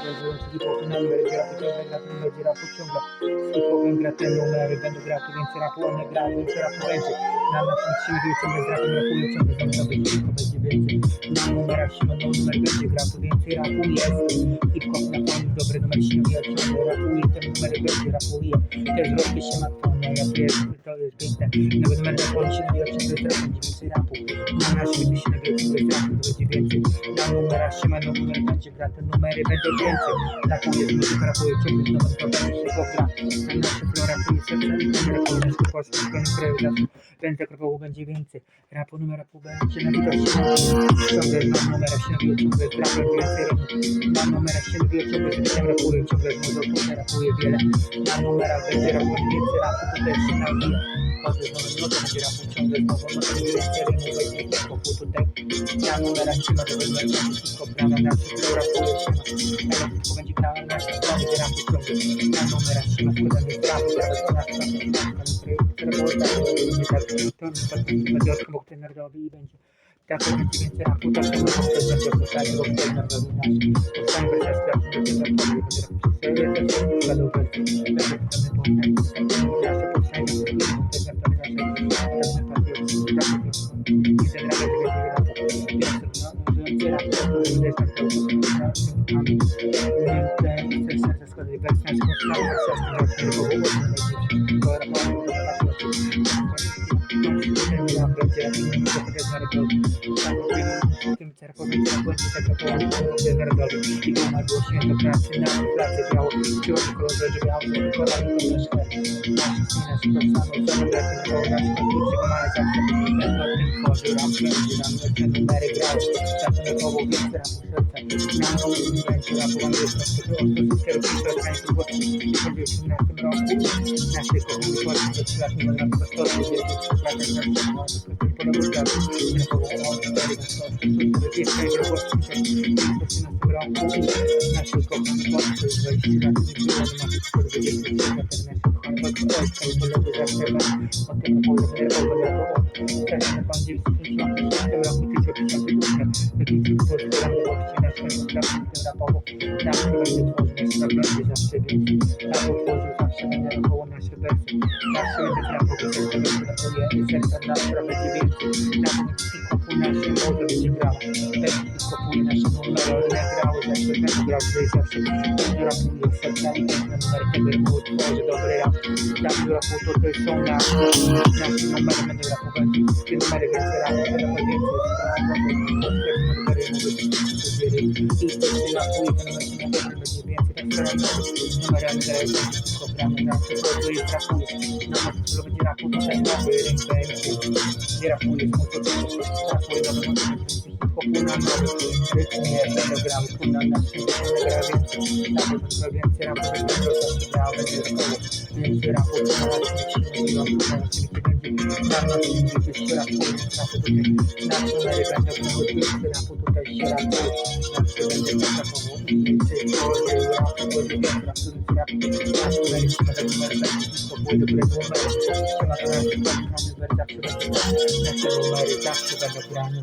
Hip-hopem numer gra, ciągle gra ten będzie rapu ciągle. Z hip-hopem gra te numery, będę grał tu więcej rapu, on nie gra, więcej rapu będzie. Na naszym krzywiu ciągle z rapem rapuje, ciągle znowu będzie, tylko będzie więcej. Na numerach się będą numer będzie grał, tu więcej rapu jest. Hip-hop na koniec, dobry numer silny, ja ciągle rapuję, te numery będzie rapuje. Te zwrotki się ma to jest piękne. Nawet numer na koniec się nabiera, ciągle teraz będzie więcej rapu. Na naszym się nabiera, ciągle z rapu, to będzie więcej. Na numerach się będą numer będzie gra, te numery będą więcej. Rapuje, muzyka rapuje, ciągle znowu to będzie się go gra. Na nasze flora, tu jest serce, numer rapuje, nasz polski, koniec kraju, będzie krokowo, będzie więcej. Rapu numer rapu będzie nabiera się ciągle na numerach się nabiera, ciągle z rapem więcej rapu. Na numerach się nabiera, ciągle z rapem rapuje, ciągle z muzą, tutaj rapuje wiele. Na numerach będzie rapu, więcej rapu, tutaj się nabija. Chodzę znowu, no to będzie rapu, ciągle znowu, no to będzie więcej rymu, będzie hip-hopu tutaj. Na numerach się ma do wyglądu, hip-hop gra na naszych flora, rapuje się ma. Ale tylko będzie grała na naszych flora, będzie rapu ciągle. Na numerach się ma składany z rapu, teraz to nasz będzie odkrył ten narodowy i będzie tak będzie więcej rapu, tak to może być będzie opuszczanie, bo będzie narodowy nasz powstanie wreszcie sprawdzić, będzie rapu będzie rapu się będzie też będzie nasze powstanie nasze i to ma było święto pracy, na pracy biało, siła w kolorze biało, kolorami to nasz nasz profesjonalny zamówienie, to nasz konstytucja, mamy zawsze bez o tym tworzy rap, będzie nam te numery grać, zaczynkowo więcej rapu serca, na nowym będzie rapu, mamy jest nasz wszystkie robice, organizm głośny, i będzie w 17 roku, naszej kochani Polski, to 3 lat nie będą na prostoru, wielkie przepraszam, na przykład, naszej kochani Polski, 20 lat nie było, nie ma tylko 20 lat, to są nasze numery, będę rapować, te numery więcej rapu, te numery więcej i to się rapuje, te numery się naprawdę będzie więcej, tak samo numerami teraz wszystko gramy na przykład, to jest rapuje, na przykład będzie rapu, to ten nowy rynek będzie, nie rapuje, to rapuje, nowy hip-hopu na nowy rytmie, będę grał, kurna, na świecie, będę grał więcej, na przykład więcej rapu, będzie grał, będzie rapował, więcej rapu, to na świecie, będzie rapu, na świecie się rapuje, rapu tutaj, na numery będą grały, więcej rapu tutaj się rapuje, na przykład będzie rapował, więcej rapu, będzie więcej rapu, na numery się będą numery, wszystko pójdzie do numery, się ma to na przykład, na numery zawsze będą grane, zawsze będą grane,